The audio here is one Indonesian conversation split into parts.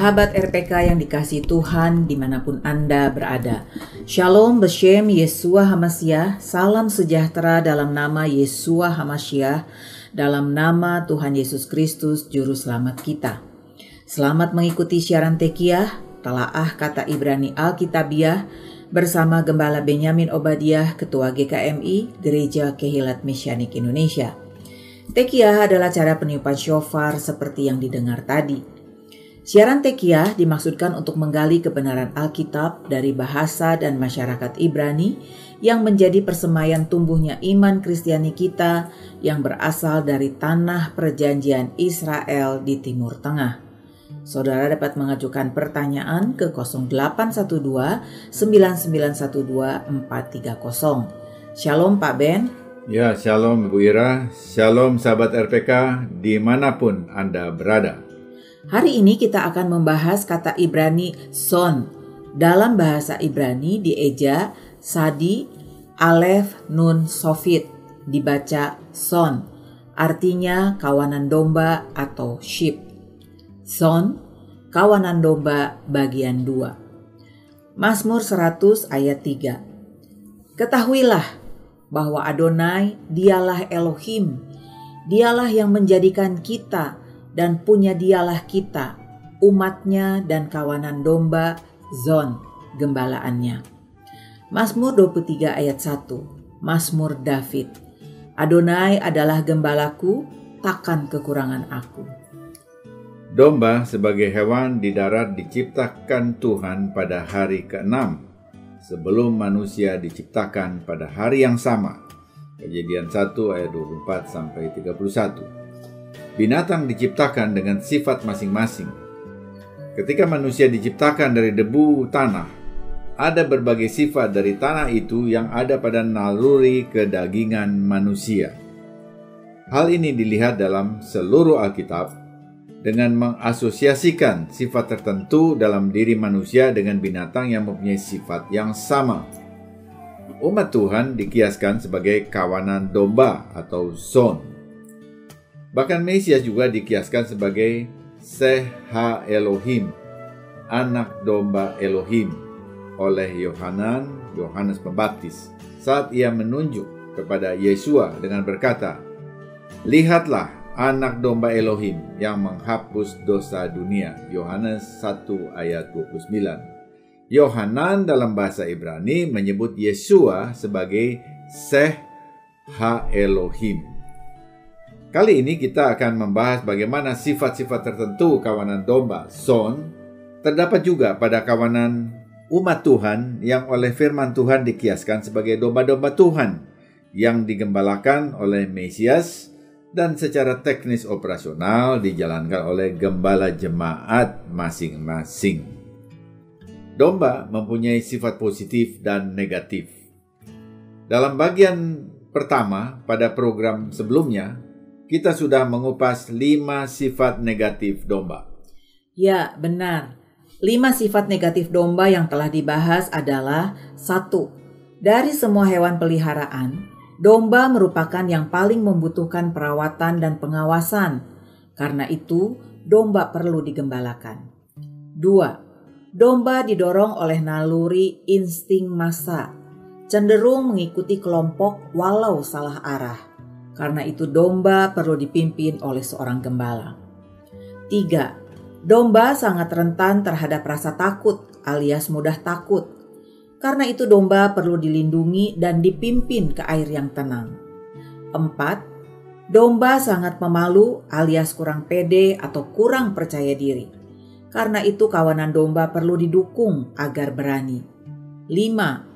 Sahabat RPK yang dikasihi Tuhan dimanapun Anda berada. Shalom Beshem Yeshua HaMashiach, salam sejahtera dalam nama Yeshua HaMashiach, dalam nama Tuhan Yesus Kristus Juru Selamat kita. Selamat mengikuti siaran Tekiyah, Talaah Kata Ibrani Alkitabiah, bersama Gembala Benyamin Obadiah, Ketua GKMI, Gereja Kehilat Mesianik Indonesia. Tekiyah adalah cara peniupan shofar seperti yang didengar tadi. Siaran Tekiyah dimaksudkan untuk menggali kebenaran Alkitab dari bahasa dan masyarakat Ibrani yang menjadi persemaian tumbuhnya iman Kristiani kita yang berasal dari tanah perjanjian Israel di Timur Tengah. Saudara dapat mengajukan pertanyaan ke 0812 9912 430. Shalom Pak Ben. Ya, shalom Ibu Ira, shalom sahabat RPK dimanapun Anda berada. Hari ini kita akan membahas kata Ibrani son. Dalam bahasa Ibrani dieja Sadi, Alef, Nun, Sofit, dibaca son. Artinya kawanan domba atau sheep. Son, kawanan domba bagian 2. Mazmur 100 ayat 3. Ketahuilah bahwa Adonai dialah Elohim, dialah yang menjadikan kita dan punya dialah kita, umatnya dan kawanan domba, zon, gembalaannya. Mazmur 23 ayat 1, Mazmur David. Adonai adalah gembalaku, takkan kekurangan aku. Domba sebagai hewan di darat diciptakan Tuhan pada hari ke-6, sebelum manusia diciptakan pada hari yang sama. Kejadian 1 ayat 24 sampai 31. Binatang diciptakan dengan sifat masing-masing. Ketika manusia diciptakan dari debu tanah, ada berbagai sifat dari tanah itu yang ada pada naluri kedagingan manusia. Hal ini dilihat dalam seluruh Alkitab dengan mengasosiasikan sifat tertentu dalam diri manusia dengan binatang yang mempunyai sifat yang sama. Umat Tuhan dikiaskan sebagai kawanan domba atau zon. Bahkan Mesias juga dikiaskan sebagai Seha Elohim, anak domba Elohim, oleh Yohanes Pembaptis saat ia menunjuk kepada Yesua dengan berkata, "Lihatlah anak domba Elohim yang menghapus dosa dunia." Yohanes 1 ayat 29. Yohanan dalam bahasa Ibrani menyebut Yesua sebagai Seha Elohim. Kali ini kita akan membahas bagaimana sifat-sifat tertentu kawanan domba, son, terdapat juga pada kawanan umat Tuhan yang oleh firman Tuhan dikiaskan sebagai domba-domba Tuhan yang digembalakan oleh Mesias dan secara teknis operasional dijalankan oleh gembala jemaat masing-masing. Domba mempunyai sifat positif dan negatif. Dalam bagian pertama pada program sebelumnya, kita sudah mengupas 5 sifat negatif domba. Ya, benar. 5 sifat negatif domba yang telah dibahas adalah 1. Dari semua hewan peliharaan, domba merupakan yang paling membutuhkan perawatan dan pengawasan. Karena itu, domba perlu digembalakan. 2. Domba didorong oleh naluri insting massa, cenderung mengikuti kelompok walau salah arah. Karena itu domba perlu dipimpin oleh seorang gembala. 3. Domba sangat rentan terhadap rasa takut alias mudah takut. Karena itu domba perlu dilindungi dan dipimpin ke air yang tenang. 4. Domba sangat pemalu alias kurang pede atau kurang percaya diri. Karena itu kawanan domba perlu didukung agar berani. 5.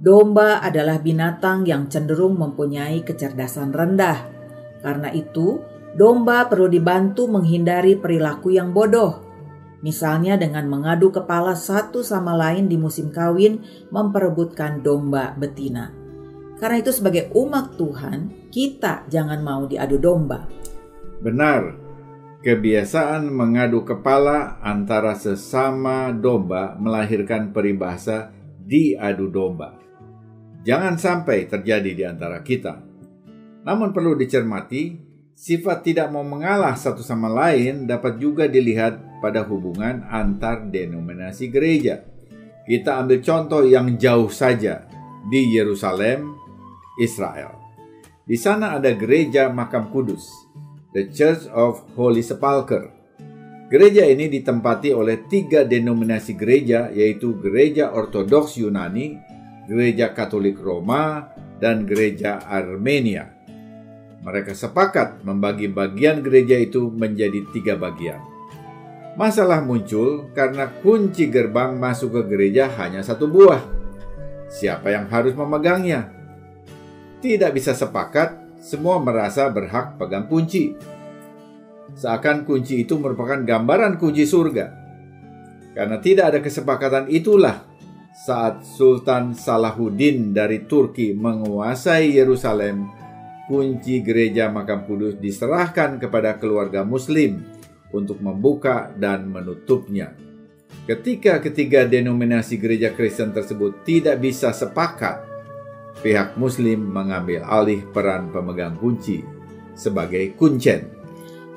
Domba adalah binatang yang cenderung mempunyai kecerdasan rendah. Karena itu, domba perlu dibantu menghindari perilaku yang bodoh. Misalnya dengan mengadu kepala satu sama lain di musim kawin memperebutkan domba betina. Karena itu sebagai umat Tuhan, kita jangan mau diadu domba. Benar, kebiasaan mengadu kepala antara sesama domba melahirkan peribahasa diadu domba. Jangan sampai terjadi di antara kita. Namun perlu dicermati, sifat tidak mau mengalah satu sama lain dapat juga dilihat pada hubungan antar denominasi gereja. Kita ambil contoh yang jauh saja, di Yerusalem, Israel. Di sana ada gereja Makam Kudus, The Church of Holy Sepulchre. Gereja ini ditempati oleh 3 denominasi gereja, yaitu Gereja Ortodoks Yunani, Gereja Katolik Roma, dan Gereja Armenia. Mereka sepakat membagi bagian gereja itu menjadi 3 bagian. Masalah muncul karena kunci gerbang masuk ke gereja hanya 1 buah. Siapa yang harus memegangnya? Tidak bisa sepakat, semua merasa berhak pegang kunci. Seakan kunci itu merupakan gambaran kunci surga. Karena tidak ada kesepakatan itulah saat Sultan Salahuddin dari Turki menguasai Yerusalem, kunci gereja Makam Kudus diserahkan kepada keluarga Muslim untuk membuka dan menutupnya. Ketika ketiga denominasi gereja Kristen tersebut tidak bisa sepakat, pihak Muslim mengambil alih peran pemegang kunci sebagai kuncen.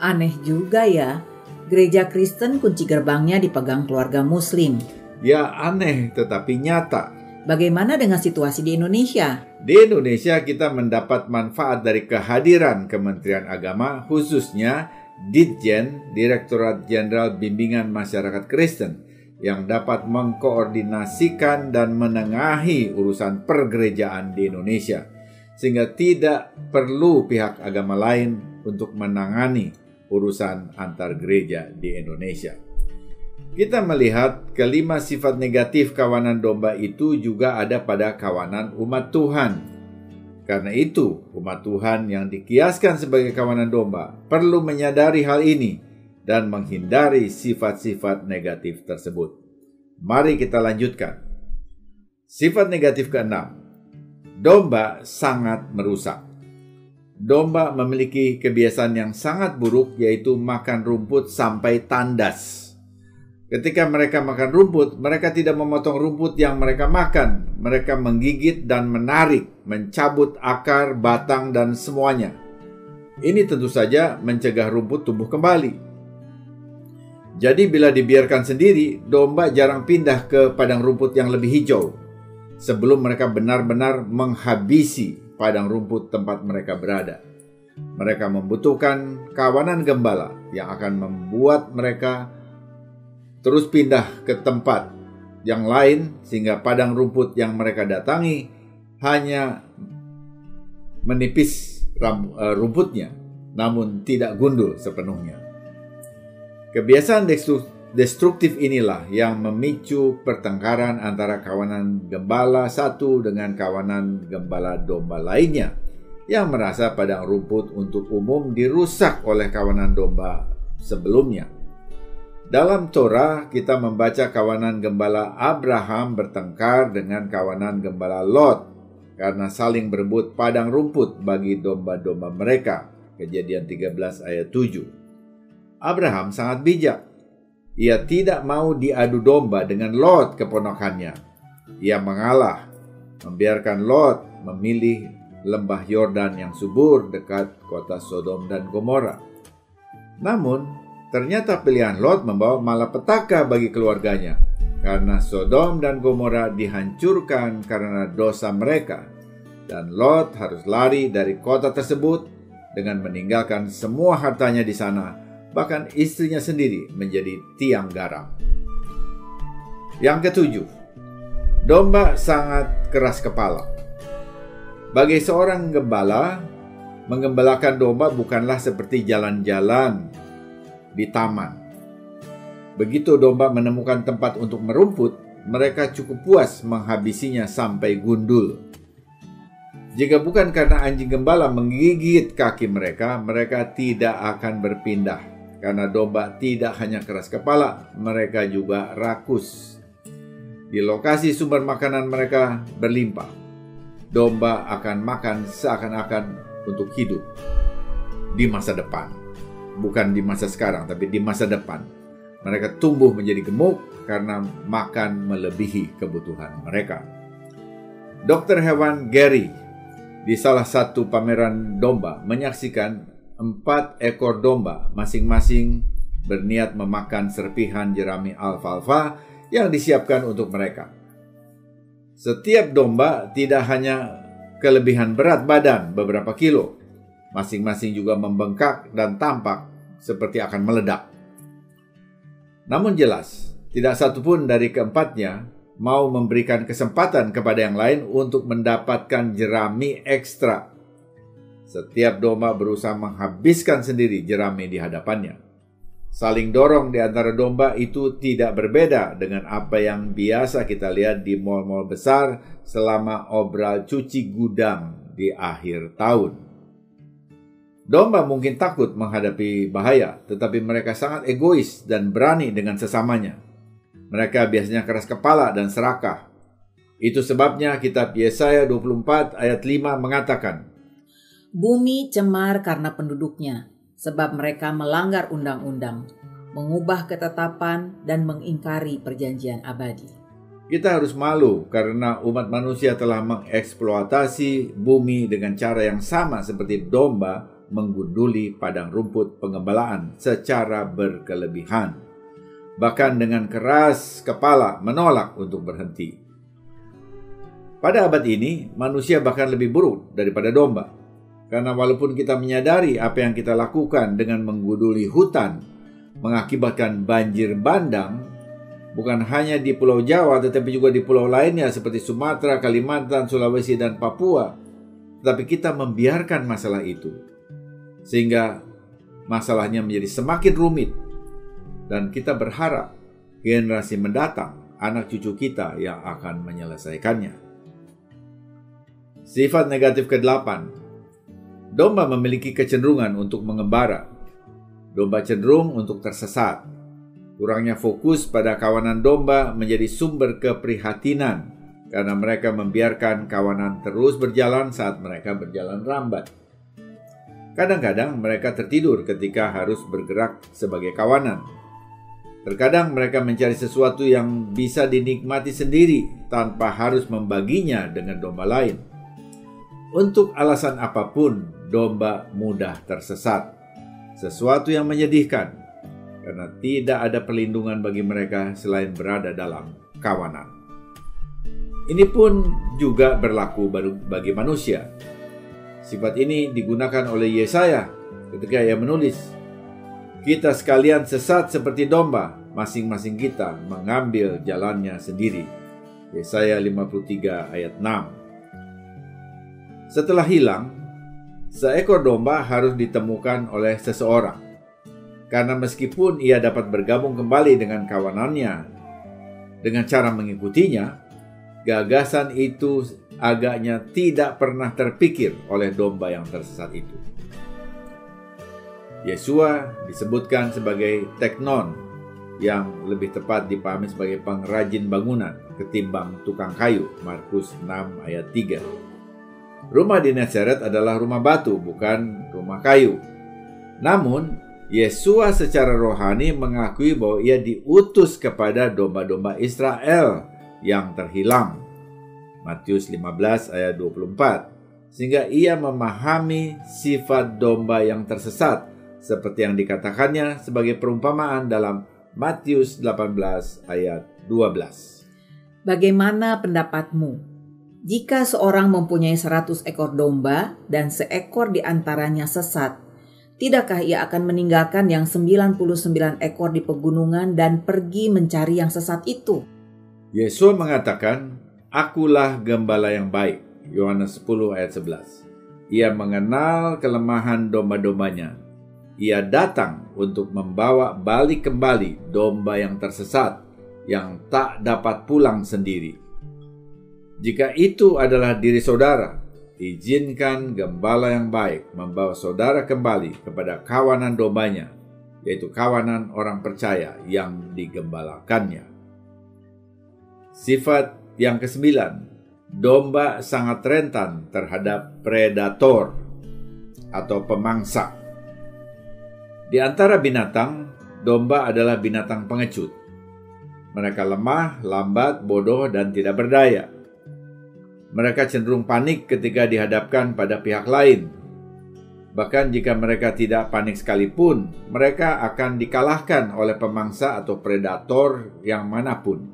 Aneh juga ya, gereja Kristen kunci gerbangnya dipegang keluarga Muslim. Ya aneh tetapi nyata. Bagaimana dengan situasi di Indonesia? Di Indonesia kita mendapat manfaat dari kehadiran Kementerian Agama, khususnya Ditjen, Direktorat Jenderal Bimbingan Masyarakat Kristen, yang dapat mengkoordinasikan dan menengahi urusan pergerejaan di Indonesia, sehingga tidak perlu pihak agama lain untuk menangani urusan antar gereja di Indonesia. Kita melihat kelima sifat negatif kawanan domba itu juga ada pada kawanan umat Tuhan. Karena itu, umat Tuhan yang dikiaskan sebagai kawanan domba perlu menyadari hal ini dan menghindari sifat-sifat negatif tersebut. Mari kita lanjutkan. Sifat negatif ke-6. Domba sangat merusak. Domba memiliki kebiasaan yang sangat buruk, yaitu makan rumput sampai tandas. Ketika mereka makan rumput, mereka tidak memotong rumput yang mereka makan. Mereka menggigit dan menarik, mencabut akar, batang, dan semuanya. Ini tentu saja mencegah rumput tumbuh kembali. Jadi bila dibiarkan sendiri, domba jarang pindah ke padang rumput yang lebih hijau sebelum mereka benar-benar menghabisi padang rumput tempat mereka berada. Mereka membutuhkan kawanan gembala yang akan membuat mereka terus pindah ke tempat yang lain, sehingga padang rumput yang mereka datangi hanya menipis rumputnya, namun tidak gundul sepenuhnya. Kebiasaan destruktif inilah yang memicu pertengkaran antara kawanan gembala satu dengan kawanan gembala domba lainnya, yang merasa padang rumput untuk umum dirusak oleh kawanan domba sebelumnya. Dalam Torah kita membaca kawanan gembala Abraham bertengkar dengan kawanan gembala Lot karena saling berebut padang rumput bagi domba-domba mereka. Kejadian 13 ayat 7. Abraham sangat bijak. Ia tidak mau diadu domba dengan Lot keponakannya. Ia mengalah, membiarkan Lot memilih lembah Yordan yang subur dekat kota Sodom dan Gomora. Namun, ternyata pilihan Lot membawa malapetaka bagi keluarganya, karena Sodom dan Gomora dihancurkan karena dosa mereka, dan Lot harus lari dari kota tersebut dengan meninggalkan semua hartanya di sana, bahkan istrinya sendiri menjadi tiang garam. Yang ketujuh, domba sangat keras kepala. Bagi seorang gembala, menggembalakan domba bukanlah seperti jalan-jalan di taman. Begitu domba menemukan tempat untuk merumput, mereka cukup puas menghabisinya sampai gundul. Jika bukan karena anjing gembala menggigit kaki mereka, mereka tidak akan berpindah. Karena domba tidak hanya keras kepala, mereka juga rakus. Di lokasi sumber makanan mereka berlimpah. Domba akan makan seakan-akan untuk hidup di masa depan. Bukan di masa sekarang, tapi di masa depan. Mereka tumbuh menjadi gemuk karena makan melebihi kebutuhan mereka. Dokter hewan Gary di salah satu pameran domba menyaksikan 4 ekor domba masing-masing berniat memakan serpihan jerami alfalfa yang disiapkan untuk mereka. Setiap domba tidak hanya kelebihan berat badan beberapa kilo, masing-masing juga membengkak dan tampak seperti akan meledak. Namun jelas, tidak satupun dari keempatnya mau memberikan kesempatan kepada yang lain untuk mendapatkan jerami ekstra. Setiap domba berusaha menghabiskan sendiri jerami di hadapannya. Saling dorong di antara domba itu tidak berbeda dengan apa yang biasa kita lihat di mal-mal besar selama obral cuci gudang di akhir tahun. Domba mungkin takut menghadapi bahaya, tetapi mereka sangat egois dan berani dengan sesamanya. Mereka biasanya keras kepala dan serakah. Itu sebabnya kitab Yesaya 24 ayat 5 mengatakan, Bumi cemar karena penduduknya, sebab mereka melanggar undang-undang, mengubah ketetapan dan mengingkari perjanjian abadi. Kita harus malu karena umat manusia telah mengeksploitasi bumi dengan cara yang sama seperti domba menggunduli padang rumput pengembalaan secara berkelebihan. Bahkan dengan keras kepala menolak untuk berhenti. Pada abad ini, manusia bahkan lebih buruk daripada domba. Karena walaupun kita menyadari apa yang kita lakukan dengan menggunduli hutan mengakibatkan banjir bandang, bukan hanya di Pulau Jawa tetapi juga di pulau lainnya seperti Sumatera, Kalimantan, Sulawesi, dan Papua. Tetapi kita membiarkan masalah itu, sehingga masalahnya menjadi semakin rumit. Dan kita berharap generasi mendatang, anak cucu kita yang akan menyelesaikannya. Sifat negatif ke-8. Domba memiliki kecenderungan untuk mengembara. Domba cenderung untuk tersesat. Kurangnya fokus pada kawanan domba menjadi sumber keprihatinan karena mereka membiarkan kawanan terus berjalan saat mereka berjalan lambat. Kadang-kadang mereka tertidur ketika harus bergerak sebagai kawanan. Terkadang mereka mencari sesuatu yang bisa dinikmati sendiri tanpa harus membaginya dengan domba lain. Untuk alasan apapun, domba mudah tersesat. Sesuatu yang menyedihkan, karena tidak ada perlindungan bagi mereka selain berada dalam kawanan. Ini pun juga berlaku bagi manusia. Sifat ini digunakan oleh Yesaya ketika ia menulis, "Kita sekalian sesat seperti domba, masing-masing kita mengambil jalannya sendiri." Yesaya 53 ayat 6. Setelah hilang, seekor domba harus ditemukan oleh seseorang. Karena meskipun ia dapat bergabung kembali dengan kawanannya dengan cara mengikutinya, gagasan itu agaknya tidak pernah terpikir oleh domba yang tersesat itu. Yesua disebutkan sebagai teknon, yang lebih tepat dipahami sebagai pengrajin bangunan ketimbang tukang kayu, Markus 6 ayat 3. Rumah di Nazaret adalah rumah batu, bukan rumah kayu. Namun, Yesua secara rohani mengakui bahwa ia diutus kepada domba-domba Israel yang terhilang. Matius 15 ayat 24. Sehingga ia memahami sifat domba yang tersesat, seperti yang dikatakannya sebagai perumpamaan dalam Matius 18 ayat 12. Bagaimana pendapatmu? Jika seorang mempunyai 100 ekor domba dan seekor di antaranya sesat, tidakkah ia akan meninggalkan yang 99 ekor di pegunungan dan pergi mencari yang sesat itu? Yesus mengatakan, "Akulah gembala yang baik." Yohanes 10 ayat 11. Ia mengenal kelemahan domba-dombanya. Ia datang untuk membawa balik kembali domba yang tersesat, yang tak dapat pulang sendiri. Jika itu adalah diri saudara, izinkan gembala yang baik membawa saudara kembali kepada kawanan dombanya. yaitu kawanan orang percaya yang digembalakannya. Sifat yang ke-9, domba sangat rentan terhadap predator atau pemangsa. Di antara binatang, domba adalah binatang pengecut. Mereka lemah, lambat, bodoh, dan tidak berdaya. Mereka cenderung panik ketika dihadapkan pada pihak lain. Bahkan jika mereka tidak panik sekalipun, mereka akan dikalahkan oleh pemangsa atau predator yang manapun.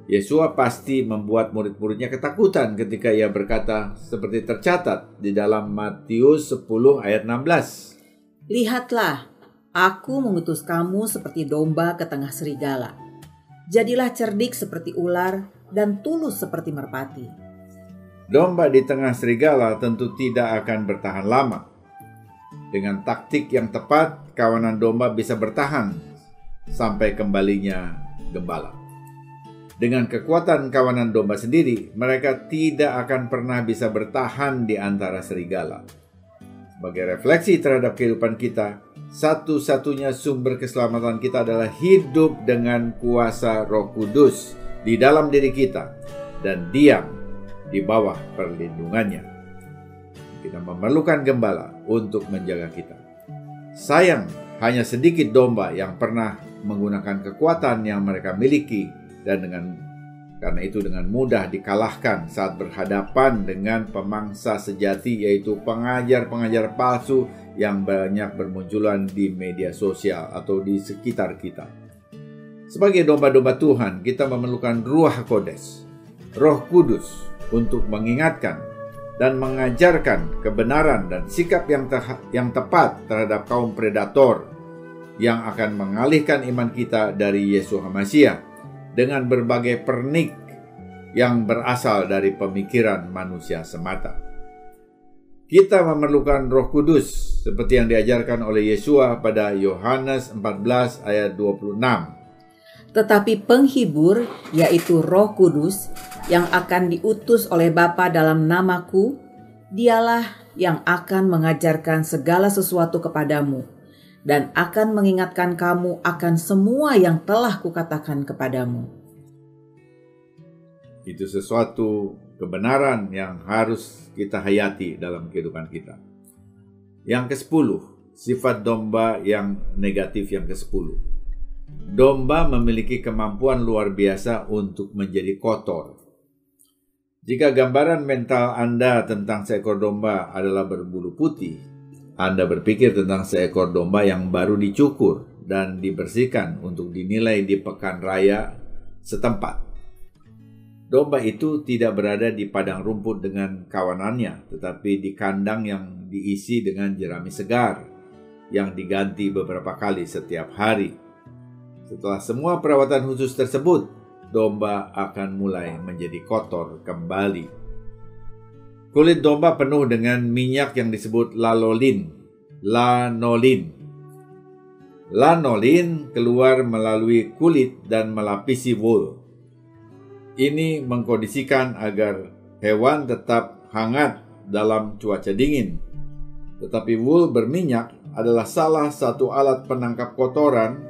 Yesua pasti membuat murid-muridnya ketakutan ketika ia berkata seperti tercatat di dalam Matius 10 ayat 16. Lihatlah, aku mengutus kamu seperti domba ke tengah serigala. Jadilah cerdik seperti ular dan tulus seperti merpati. Domba di tengah serigala tentu tidak akan bertahan lama. Dengan taktik yang tepat, kawanan domba bisa bertahan sampai kembalinya gembala. Dengan kekuatan kawanan domba sendiri, mereka tidak akan pernah bisa bertahan di antara serigala. Sebagai refleksi terhadap kehidupan kita, satu-satunya sumber keselamatan kita adalah hidup dengan kuasa Roh Kudus di dalam diri kita dan diam di bawah perlindungannya. Kita memerlukan gembala untuk menjaga kita. Sayang, hanya sedikit domba yang pernah menggunakan kekuatan yang mereka miliki dan karena itu dengan mudah dikalahkan saat berhadapan dengan pemangsa sejati, yaitu pengajar-pengajar palsu yang banyak bermunculan di media sosial atau di sekitar kita. Sebagai domba-domba Tuhan, kita memerlukan Ruach Kodes, Roh Kudus, untuk mengingatkan dan mengajarkan kebenaran dan sikap yang tepat terhadap kaum predator yang akan mengalihkan iman kita dari Yesus HaMasyiah dengan berbagai pernik yang berasal dari pemikiran manusia semata. Kita memerlukan Roh Kudus seperti yang diajarkan oleh Yesua pada Yohanes 14 ayat 26. Tetapi penghibur, yaitu Roh Kudus, yang akan diutus oleh Bapa dalam namaku, dialah yang akan mengajarkan segala sesuatu kepadamu, dan akan mengingatkan kamu akan semua yang telah kukatakan kepadamu. Itu sesuatu kebenaran yang harus kita hayati dalam kehidupan kita. Yang ke-10, sifat domba yang negatif yang ke-10. Domba memiliki kemampuan luar biasa untuk menjadi kotor. Jika gambaran mental Anda tentang seekor domba adalah berbulu putih, Anda berpikir tentang seekor domba yang baru dicukur dan dibersihkan untuk dinilai di pekan raya setempat. Domba itu tidak berada di padang rumput dengan kawanannya, tetapi di kandang yang diisi dengan jerami segar, yang diganti beberapa kali setiap hari. Setelah semua perawatan khusus tersebut, domba akan mulai menjadi kotor kembali. Kulit domba penuh dengan minyak yang disebut lanolin. Lanolin keluar melalui kulit dan melapisi wool. Ini mengkondisikan agar hewan tetap hangat dalam cuaca dingin. Tetapi wool berminyak adalah salah satu alat penangkap kotoran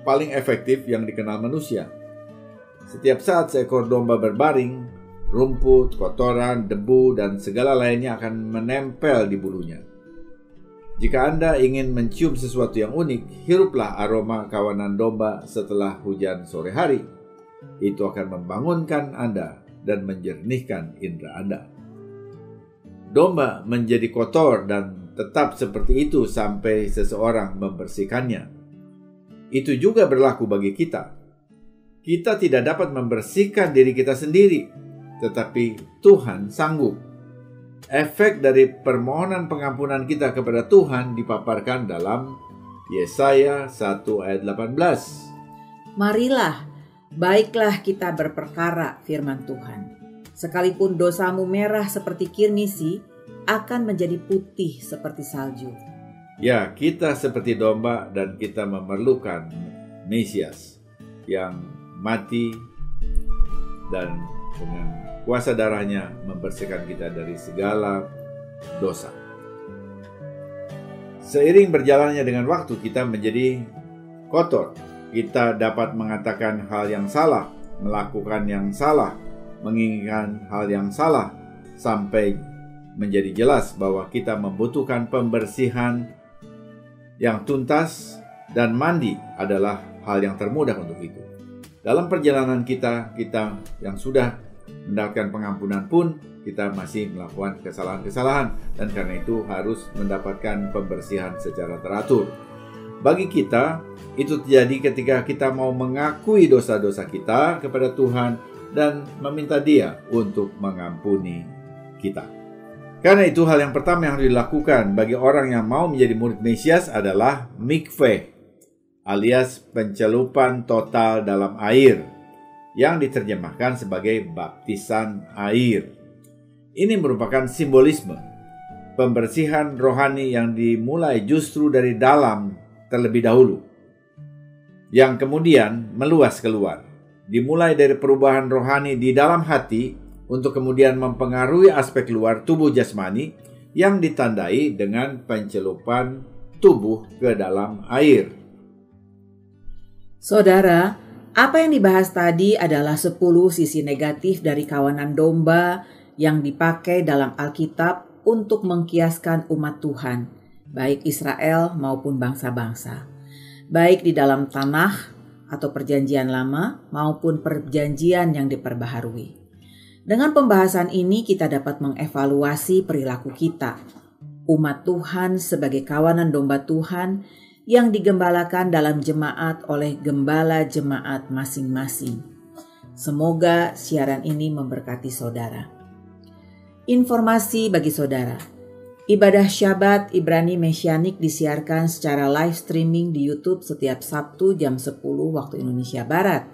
paling efektif yang dikenal manusia. Setiap saat seekor domba berbaring, rumput, kotoran, debu, dan segala lainnya akan menempel di bulunya. Jika Anda ingin mencium sesuatu yang unik, hiruplah aroma kawanan domba setelah hujan sore hari. Itu akan membangunkan Anda dan menjernihkan indera Anda. Domba menjadi kotor dan tetap seperti itu sampai seseorang membersihkannya. Itu juga berlaku bagi kita. Kita tidak dapat membersihkan diri kita sendiri, tetapi Tuhan sanggup. Efek dari permohonan pengampunan kita kepada Tuhan dipaparkan dalam Yesaya 1 ayat 18. Marilah, baiklah kita berperkara, firman Tuhan. Sekalipun dosamu merah seperti kirmisi, akan menjadi putih seperti salju. Ya, kita seperti domba dan kita memerlukan Mesias yang mati dan dengan kuasa darahnya membersihkan kita dari segala dosa. Seiring berjalannya dengan waktu, kita menjadi kotor. Kita dapat mengatakan hal yang salah, melakukan yang salah, menginginkan hal yang salah, sampai menjadi jelas bahwa kita membutuhkan pembersihan yang tuntas, dan mandi adalah hal yang termudah untuk itu. Dalam perjalanan kita yang sudah mendapatkan pengampunan pun, kita masih melakukan kesalahan-kesalahan, dan karena itu harus mendapatkan pembersihan secara teratur. Bagi kita, itu terjadi ketika kita mau mengakui dosa-dosa kita kepada Tuhan dan meminta Dia untuk mengampuni kita. Karena itu hal yang pertama yang harus dilakukan bagi orang yang mau menjadi murid Mesias adalah mikveh, alias pencelupan total dalam air, yang diterjemahkan sebagai baptisan air. Ini merupakan simbolisme pembersihan rohani yang dimulai justru dari dalam terlebih dahulu, yang kemudian meluas keluar. Dimulai dari perubahan rohani di dalam hati untuk kemudian mempengaruhi aspek luar tubuh jasmani yang ditandai dengan pencelupan tubuh ke dalam air. Saudara, apa yang dibahas tadi adalah 10 sisi negatif dari kawanan domba yang dipakai dalam Alkitab untuk mengkiaskan umat Tuhan, baik Israel maupun bangsa-bangsa, baik di dalam tanah atau perjanjian lama maupun perjanjian yang diperbaharui. Dengan pembahasan ini kita dapat mengevaluasi perilaku kita, umat Tuhan sebagai kawanan domba Tuhan yang digembalakan dalam jemaat oleh gembala jemaat masing-masing. Semoga siaran ini memberkati saudara. Informasi bagi saudara, ibadah Syabat Ibrani Mesianik disiarkan secara live streaming di YouTube setiap Sabtu jam 10 waktu Indonesia Barat.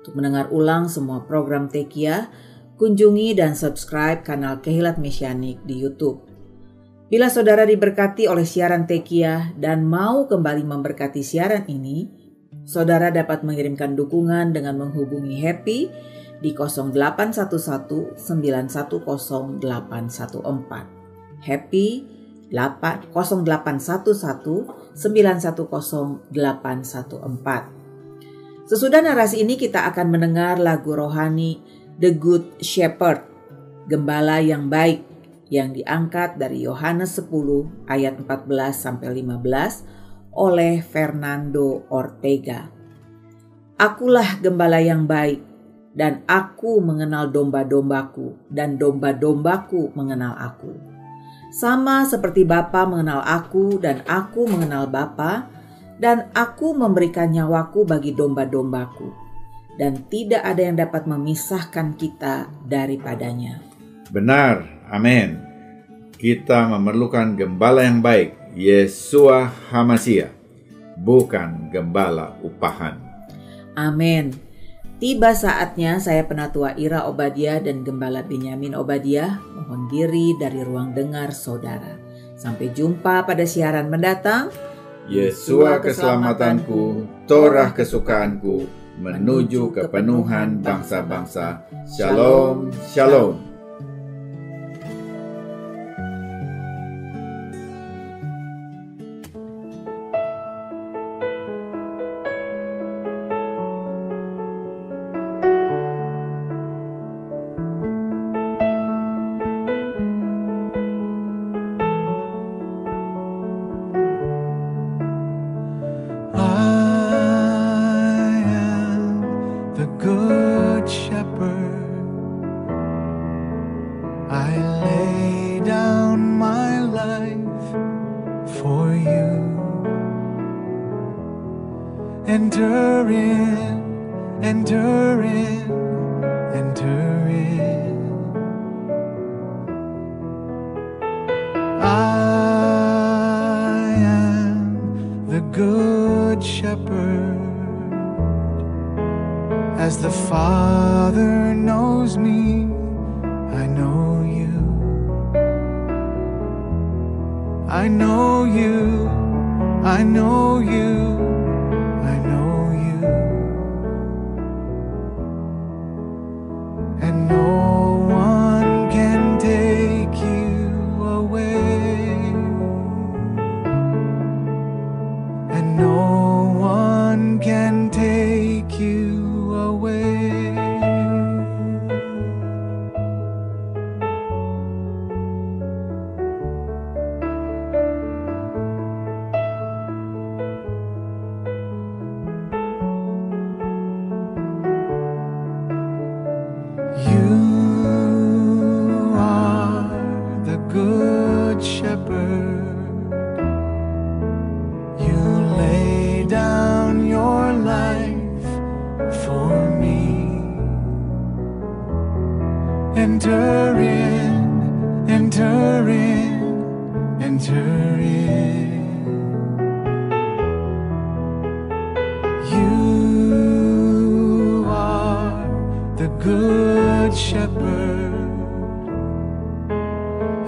Untuk mendengar ulang semua program Tekia, kunjungi dan subscribe kanal Kehilat Mesianik di YouTube. Bila saudara diberkati oleh siaran Tekia dan mau kembali memberkati siaran ini, saudara dapat mengirimkan dukungan dengan menghubungi Happy di 0811 910814. Happy 0811 910814. Sesudah narasi ini kita akan mendengar lagu rohani The Good Shepherd, Gembala yang Baik, yang diangkat dari Yohanes 10 ayat 14-15 oleh Fernando Ortega. Akulah gembala yang baik, dan aku mengenal domba-dombaku, dan domba-dombaku mengenal aku. Sama seperti Bapa mengenal aku, dan aku mengenal Bapa, dan aku memberikan nyawaku bagi domba-dombaku. Dan tidak ada yang dapat memisahkan kita daripadanya. Benar, amin. Kita memerlukan gembala yang baik, Yesua HaMashiach, bukan gembala upahan. Amin. Tiba saatnya saya Penatua Ira Obadiah dan Gembala Benyamin Obadiah mohon diri dari ruang dengar saudara. Sampai jumpa pada siaran mendatang. Yesua keselamatanku, Torah kesukaanku, menuju kepenuhan bangsa-bangsa. Shalom, shalom. Enter in, enter in, enter in. I am the good shepherd, as the Father knows me, I know you. I know you, I know you. And no one can take you away.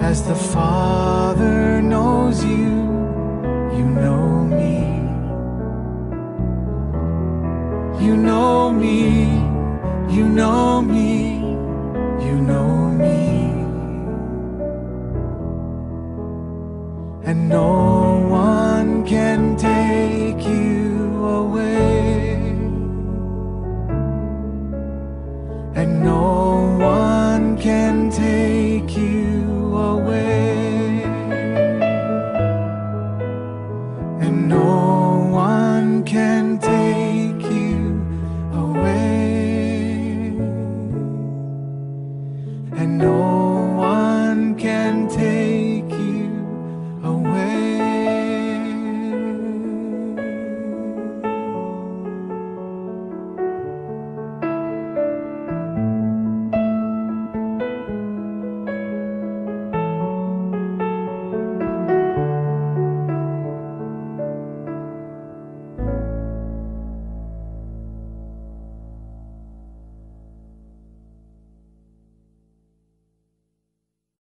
As the Father knows you, you know me. You know me, you know me, you know me. And no